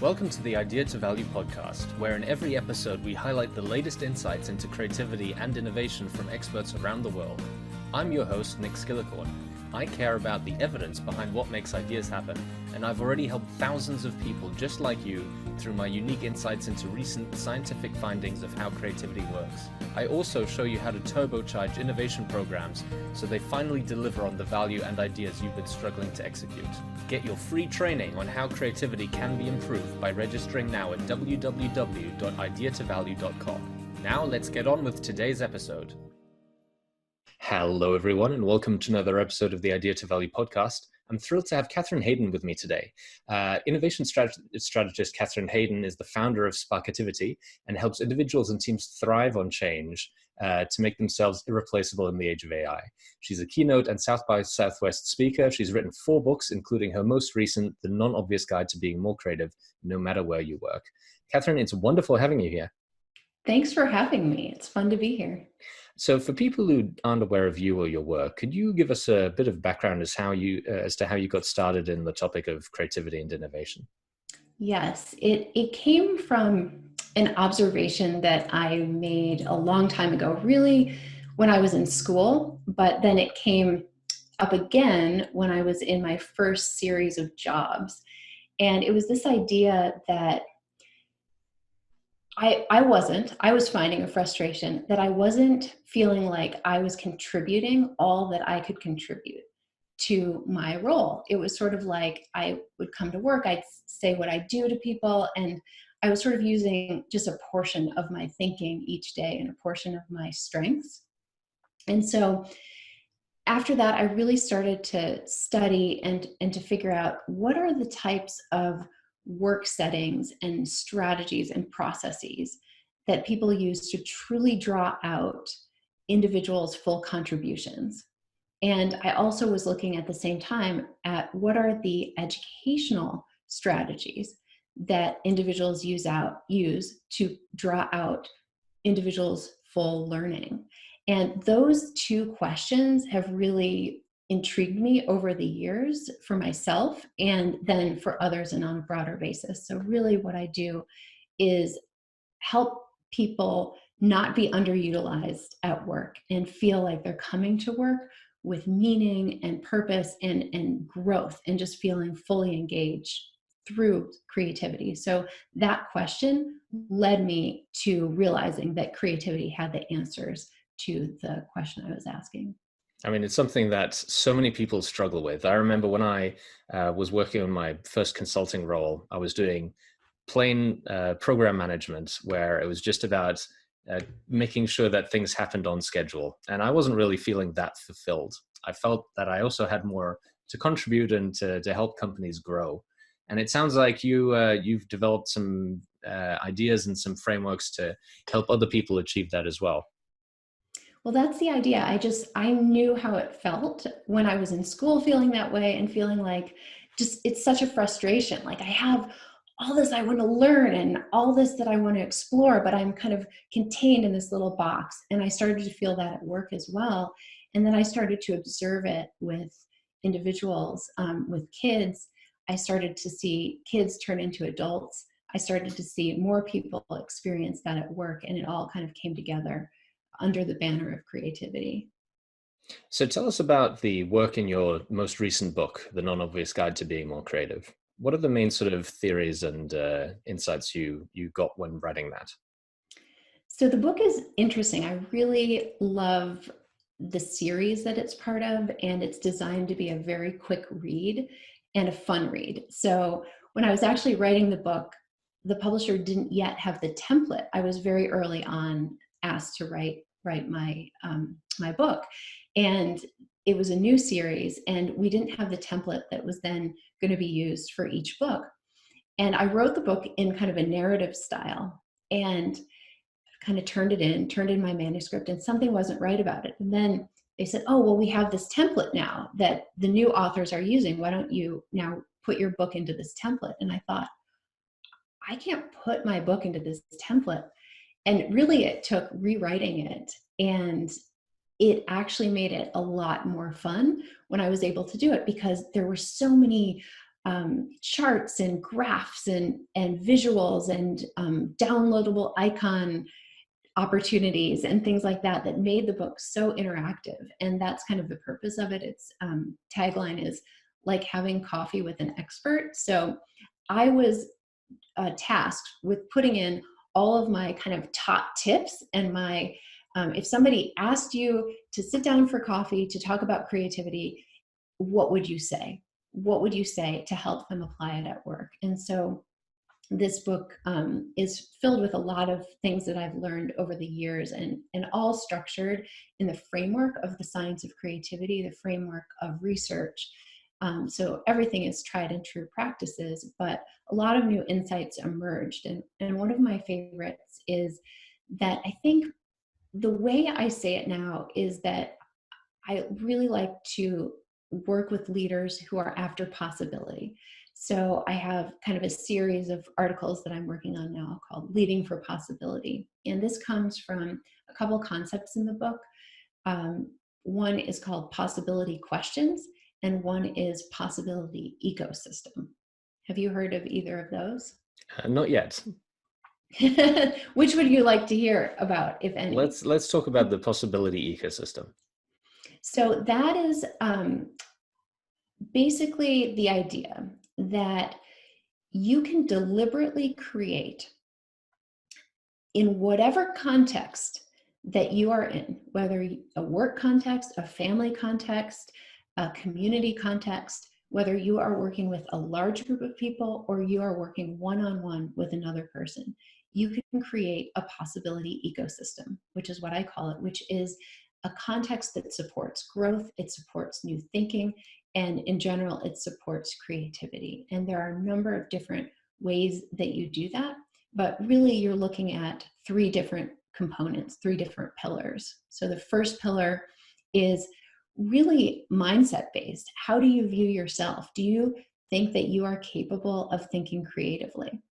Welcome to the Idea to Value podcast, where in every episode we highlight the latest insights into creativity and innovation from experts around the world. I'm your host, Nick Skillicorn. I care about the evidence behind what makes ideas happen, and I've already helped thousands of people just like you through my unique insights into recent scientific findings of how creativity works. I also show you how to turbocharge innovation programs so they finally deliver on the value and ideas you've been struggling to execute. Get your free training on how creativity can be improved by registering now at www.ideatovalue.com. Now let's get on with today's episode. Hello everyone, and welcome to another episode of the Idea to Value podcast. I'm thrilled to have Kathryn Haydon with me today. Innovation strategist Kathryn Haydon is the founder of Sparkitivity and helps individuals and teams thrive on change to make themselves irreplaceable in the age of AI. She's a keynote and South by Southwest speaker. She's written 4 books, including her most recent, The Non-Obvious Guide to Being More Creative, No Matter Where You Work. Kathryn, it's wonderful having you here. Thanks for having me. It's fun to be here. So for people who aren't aware of you or your work, could you give us a bit of background as to how you got started in the topic of creativity and innovation? Yes, it came from an observation that I made a long time ago, really when I was in school, but then it came up again when I was in my first series of jobs. And it was this idea that I was finding a frustration that I wasn't feeling like I was contributing all that I could contribute to my role. It was sort of like I would come to work, I'd say what I do to people, and I was sort of using just a portion of my thinking each day and a portion of my strengths. And so after that, I really started to study and to figure out what are the types of work settings and strategies and processes that people use to truly draw out individuals' full contributions. And I also was looking at the same time at what are the educational strategies that individuals use to draw out individuals' full learning. And those 2 questions have really intrigued me over the years for myself and then for others and on a broader basis. So really what I do is help people not be underutilized at work and feel like they're coming to work with meaning and purpose and growth and just feeling fully engaged through creativity. So that question led me to realizing that creativity had the answers to the question I was asking. I mean, it's something that so many people struggle with. I remember when I was working on my first consulting role, I was doing plain program management, where it was just about making sure that things happened on schedule. And I wasn't really feeling that fulfilled. I felt that I also had more to contribute and to help companies grow. And it sounds like you've developed some ideas and some frameworks to help other people achieve that as well. Well, that's the idea. I knew how it felt when I was in school feeling that way and feeling like it's such a frustration. Like I have all this I want to learn and all this that I want to explore, but I'm kind of contained in this little box. And I started to feel that at work as well. And then I started to observe it with individuals, with kids. I started to see kids turn into adults. I started to see more people experience that at work, and it all kind of came together under the banner of creativity. So tell us about the work in your most recent book, The Non-Obvious Guide to Being More Creative. What are the main sort of theories and insights you got when writing that? So the book is interesting. I really love the series that it's part of, and it's designed to be a very quick read and a fun read. So when I was actually writing the book, the publisher didn't yet have the template. I was very early on asked to write my my book, and it was a new series, and we didn't have the template that was then going to be used for each book. And I wrote the book in kind of a narrative style and kind of turned in my manuscript, and something wasn't right about it. And then they said, oh, well, we have this template now that the new authors are using. Why don't you now put your book into this template? And I thought, I can't put my book into this template. And really it took rewriting it, and it actually made it a lot more fun when I was able to do it, because there were so many charts and graphs and visuals and downloadable icon opportunities and things like that that made the book so interactive. And that's kind of the purpose of it. Its tagline is like having coffee with an expert. So I was tasked with putting in all of my kind of top tips and my, if somebody asked you to sit down for coffee to talk about creativity, what would you say? What would you say to help them apply it at work? And so this book is filled with a lot of things that I've learned over the years, and all structured in the framework of the science of creativity, the framework of research. So everything is tried and true practices, but a lot of new insights emerged. And one of my favorites is that I think the way I say it now is that I really like to work with leaders who are after possibility. So I have kind of a series of articles that I'm working on now called Leading for Possibility. And this comes from a couple concepts in the book. One is called possibility questions, and one is possibility ecosystem. Have you heard of either of those? Not yet. Which would you like to hear about, if any? Let's talk about the possibility ecosystem. So that is basically the idea that you can deliberately create in whatever context that you are in, whether a work context, a family context, a community context, whether you are working with a large group of people or you are working one-on-one with another person, you can create a possibility ecosystem, which is what I call it, which is a context that supports growth, it supports new thinking, and in general, it supports creativity. And there are a number of different ways that you do that, but really you're looking at three different components, three different pillars. So the first pillar is really mindset based. How do you view yourself? Do you think that you are capable of thinking creatively?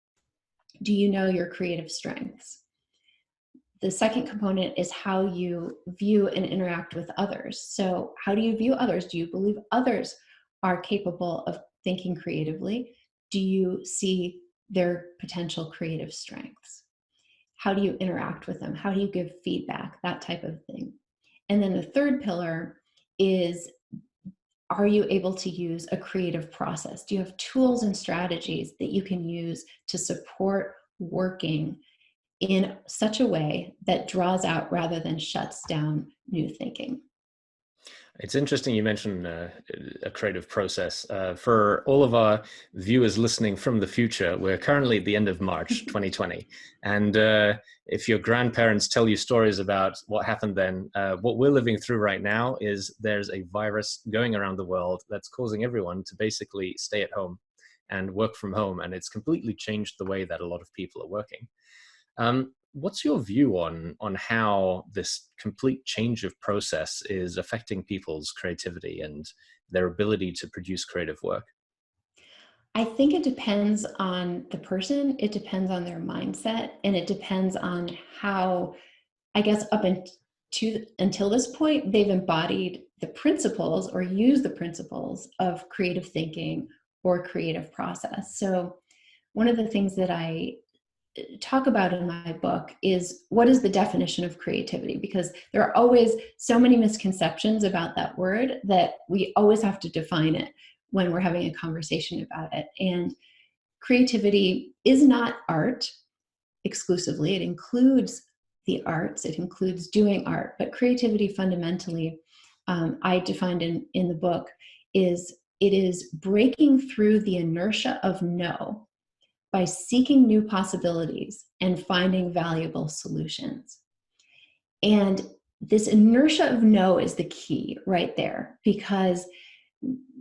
Do you know your creative strengths? The second component is how you view and interact with others. So how do you view others? Do you believe others are capable of thinking creatively? Do you see their potential creative strengths? How do you interact with them? How do you give feedback? That type of thing. And then the third pillar is, are you able to use a creative process? Do you have tools and strategies that you can use to support working in such a way that draws out rather than shuts down new thinking? It's interesting you mentioned a creative process. For all of our viewers listening from the future, we're currently at the end of March 2020. And if your grandparents tell you stories about what happened then, what we're living through right now is there's a virus going around the world that's causing everyone to basically stay at home and work from home. And it's completely changed the way that a lot of people are working. What's your view on how this complete change of process is affecting people's creativity and their ability to produce creative work? I think it depends on the person, it depends on their mindset, and it depends on how, I guess, until this point, they've embodied the principles or used the principles of creative thinking or creative process. So one of the things that I talk about in my book is, what is the definition of creativity? Because there are always so many misconceptions about that word that we always have to define it when we're having a conversation about it. And creativity is not art exclusively. It includes the arts, it includes doing art, but creativity fundamentally, I defined in the book, it is breaking through the inertia of no by seeking new possibilities and finding valuable solutions. And this inertia of no is the key right there, because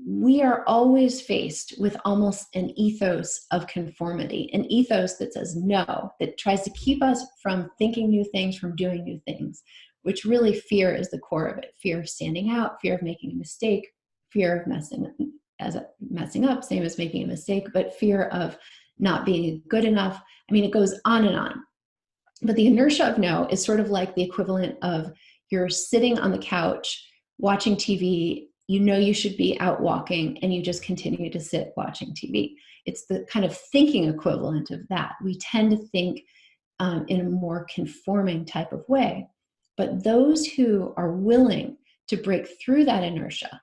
we are always faced with almost an ethos of conformity, an ethos that says no, that tries to keep us from thinking new things, from doing new things, which really fear is the core of it. Fear of standing out, fear of making a mistake, fear of messing up, same as making a mistake, but fear of not being good enough. I mean, it goes on and on. But the inertia of no is sort of like the equivalent of you're sitting on the couch watching TV you know you should be out walking and you just continue to sit watching TV. It's the kind of thinking equivalent of that. We tend to think in a more conforming type of way. But those who are willing to break through that inertia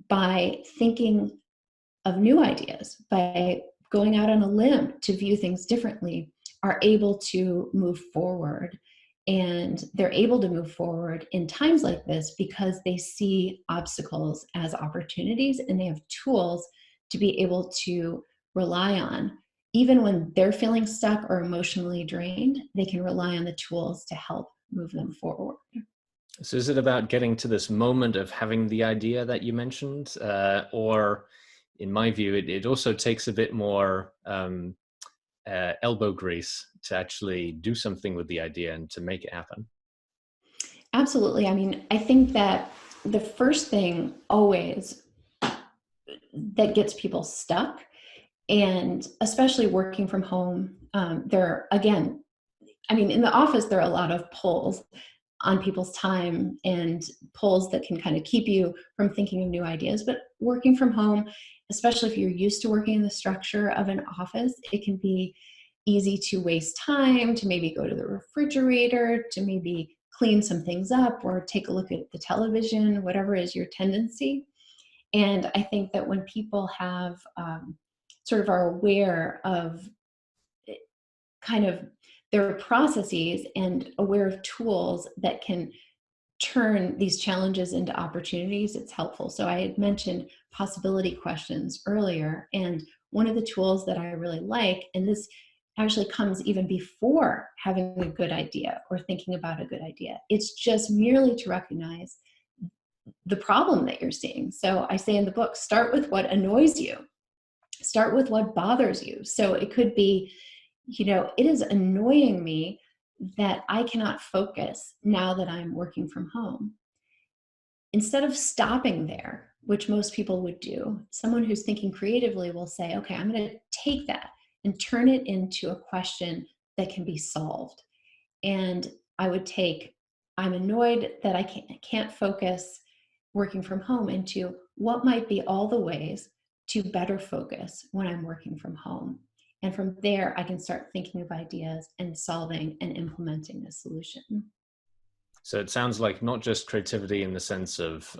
by thinking of new ideas, by going out on a limb to view things differently, are able to move forward. And they're able to move forward in times like this because they see obstacles as opportunities, and they have tools to be able to rely on. Even when they're feeling stuck or emotionally drained, they can rely on the tools to help move them forward. So is it about getting to this moment of having the idea that you mentioned? Or in my view, it also takes a bit more elbow grease to actually do something with the idea and to make it happen? Absolutely. I mean, I think that the first thing always that gets people stuck, and especially working from home, there, again, I mean, in the office, there are a lot of pulls on people's time and pulls that can kind of keep you from thinking of new ideas. But working from home, especially if you're used to working in the structure of an office, it can be easy to waste time, to maybe go to the refrigerator, to maybe clean some things up or take a look at the television, whatever is your tendency. And I think that when people have sort of are aware of kind of their processes and aware of tools that can turn these challenges into opportunities, it's helpful. So I had mentioned possibility questions earlier, and one of the tools that I really like, and this actually comes even before having a good idea or thinking about a good idea, it's just merely to recognize the problem that you're seeing. So I say in the book, start with what annoys you, start with what bothers you. So it could be, it is annoying me that I cannot focus now that I'm working from home. Instead of stopping there, which most people would do, someone who's thinking creatively will say, okay, I'm going to take that and turn it into a question that can be solved. And I would take, I'm annoyed that I can't focus working from home, into what might be all the ways to better focus when I'm working from home. And from there, I can start thinking of ideas and solving and implementing a solution. So it sounds like not just creativity in the sense of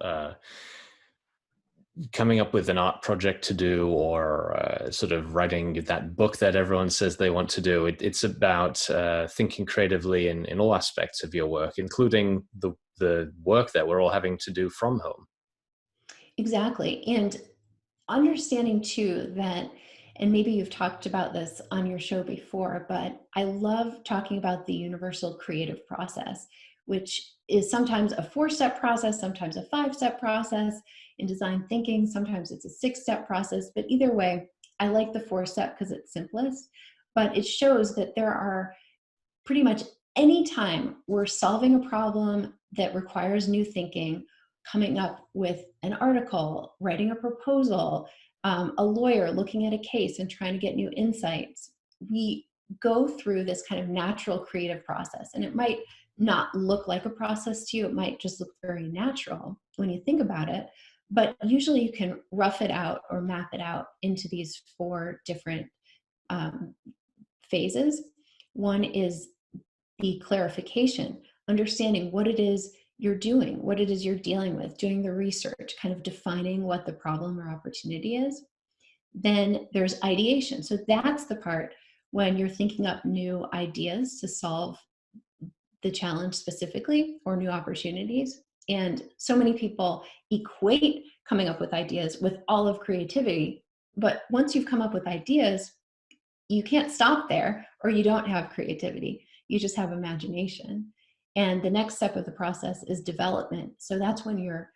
coming up with an art project to do, or sort of writing that book that everyone says they want to do. It's about thinking creatively in all aspects of your work, including the work that we're all having to do from home. Exactly. And understanding too that, and maybe you've talked about this on your show before, but I love talking about the universal creative process, which is sometimes a 4-step process, sometimes a 5-step process in design thinking, sometimes it's a 6-step process, but either way, I like the 4-step because it's simplest, but it shows that there are pretty much any time we're solving a problem that requires new thinking, coming up with an article, writing a proposal, a lawyer looking at a case and trying to get new insights, we go through this kind of natural creative process. And it might not look like a process to you. It might just look very natural when you think about it. But usually you can rough it out or map it out into these 4 different um, phases. One is the clarification, understanding what it is you're doing, what it is you're dealing with, doing the research, kind of defining what the problem or opportunity is. Then there's ideation. So that's the part when you're thinking up new ideas to solve the challenge specifically, or new opportunities. And so many people equate coming up with ideas with all of creativity. But once you've come up with ideas, you can't stop there, or you don't have creativity. You just have imagination. And the next step of the process is development. So that's when you're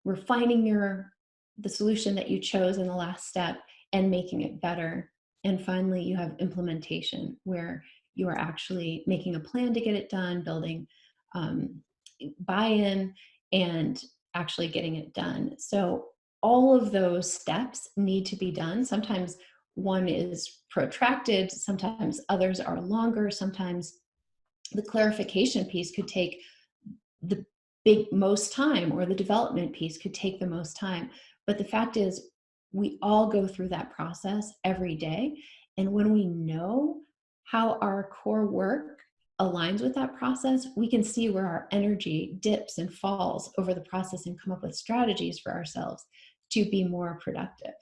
refining the solution that you chose in the last step and making it better. And finally, you have implementation, where you are actually making a plan to get it done, building buy-in, and actually getting it done. So all of those steps need to be done. Sometimes one is protracted, sometimes others are longer, sometimes the clarification piece could take the most time, or the development piece could take the most time. But the fact is, we all go through that process every day. And when we know how our core work aligns with that process, we can see where our energy dips and falls over the process and come up with strategies for ourselves to be more productive.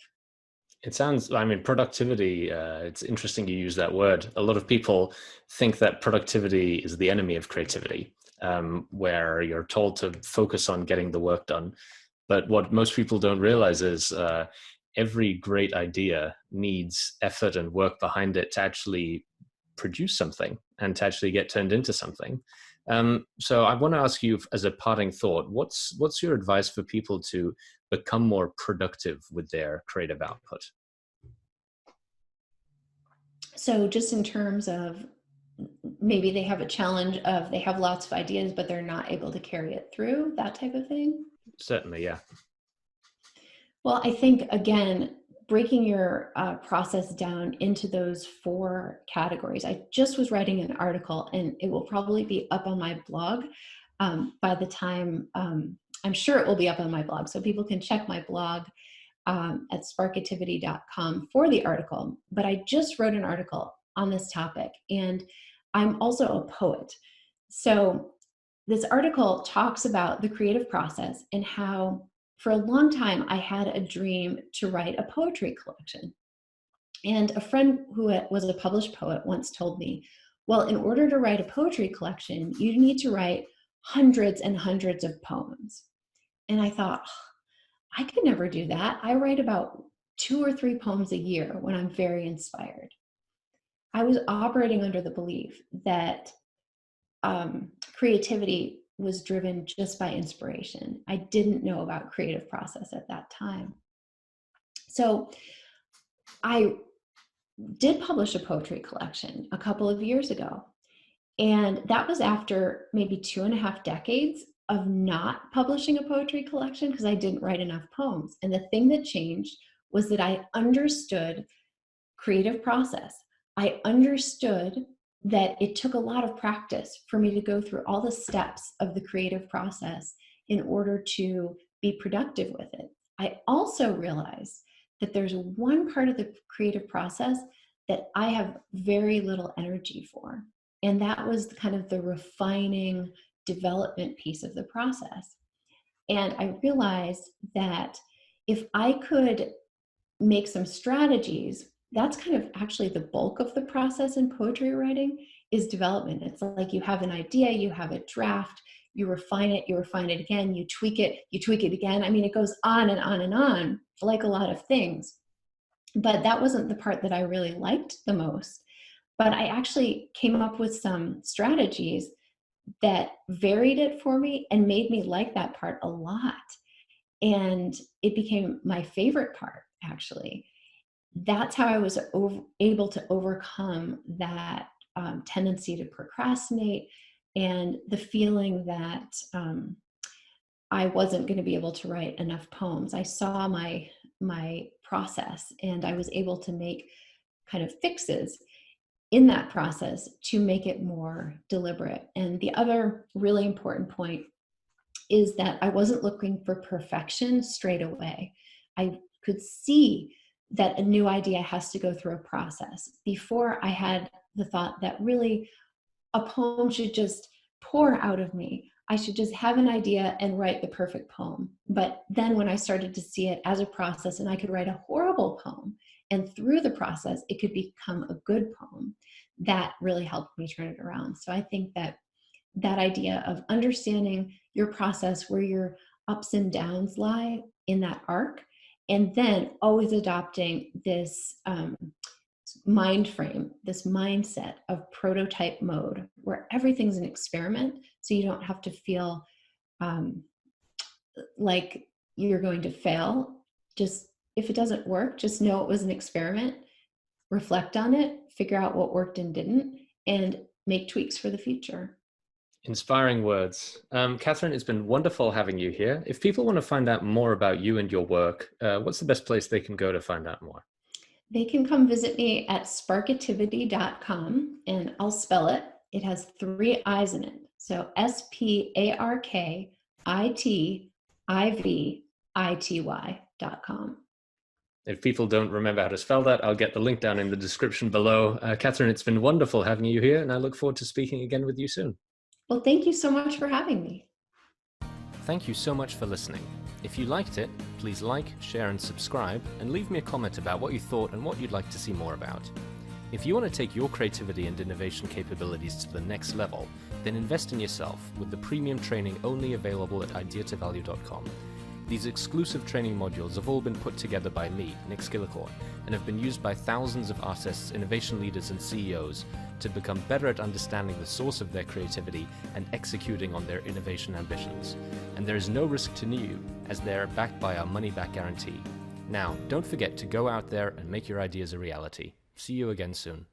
It sounds, I mean, productivity, it's interesting you use that word. A lot of people think that productivity is the enemy of creativity, where you're told to focus on getting the work done. But what most people don't realize is every great idea needs effort and work behind it to actually produce something and to actually get turned into something. So I want to ask you, as a parting thought, what's your advice for people to become more productive with their creative output? So just in terms of, maybe they have a challenge of, they have lots of ideas, but they're not able to carry it through, that type of thing? Certainly, yeah. Well, I think, again, breaking your process down into those 4 categories. I just was writing an article, and it will probably be up on my blog by the time, I'm sure it will be up on my blog. So people can check my blog at sparkitivity.com for the article. But I just wrote an article on this topic, and I'm also a poet. So this article talks about the creative process and how, for a long time, I had a dream to write a poetry collection. And a friend who was a published poet once told me, well, in order to write a poetry collection, you need to write hundreds and hundreds of poems. And I thought, I could never do that. I write about 2 or 3 poems a year when I'm very inspired. I was operating under the belief that creativity was driven just by inspiration. I didn't know about creative process at that time. So I did publish a poetry collection a couple of years ago. And that was after maybe 2.5 decades of not publishing a poetry collection because I didn't write enough poems. And the thing that changed was that I understood creative process. I understood that it took a lot of practice for me to go through all the steps of the creative process in order to be productive with it. I also realized that there's one part of the creative process that I have very little energy for. And that was kind of the refining development piece of the process. And I realized that if I could make some strategies, that's kind of actually the bulk of the process in poetry writing is development. It's like you have an idea, you have a draft, you refine it again, you tweak it again. I mean, it goes on and on and on, like a lot of things. But that wasn't the part that I really liked the most. But I actually came up with some strategies that varied it for me and made me like that part a lot. And it became my favorite part, actually. That's how I was able to overcome that tendency to procrastinate and the feeling that I wasn't going to be able to write enough poems. I saw my process, and I was able to make kind of fixes in that process to make it more deliberate. And the other really important point is that I wasn't looking for perfection straight away. I could see that a new idea has to go through a process. Before, I had the thought that really a poem should just pour out of me. I should just have an idea and write the perfect poem. But then when I started to see it as a process, and I could write a horrible poem, and through the process, it could become a good poem, that really helped me turn it around. So I think that that idea of understanding your process, where your ups and downs lie in that arc, and then always adopting this mind frame, this mindset of prototype mode, where everything's an experiment, so you don't have to feel like you're going to fail. Just, if it doesn't work, just know it was an experiment, reflect on it, figure out what worked and didn't, and make tweaks for the future. Inspiring words. Kathryn, it's been wonderful having you here. If people want to find out more about you and your work, what's the best place they can go to find out more? They can come visit me at sparkitivity.com, and I'll spell it. It has 3 I's in it. So SPARK ITIVITY.com. If people don't remember how to spell that, I'll get the link down in the description below. Kathryn, it's been wonderful having you here, and I look forward to speaking again with you soon. Well, thank you so much for having me. Thank you so much for listening. If you liked it, please like, share, and subscribe, and leave me a comment about what you thought and what you'd like to see more about. If you want to take your creativity and innovation capabilities to the next level, then invest in yourself with the premium training only available at ideatovalue.com. These exclusive training modules have all been put together by me, Nick Skillicorn, and have been used by thousands of artists, innovation leaders, and CEOs to become better at understanding the source of their creativity and executing on their innovation ambitions. And there is no risk to you, as they are backed by our money-back guarantee. Now, don't forget to go out there and make your ideas a reality. See you again soon.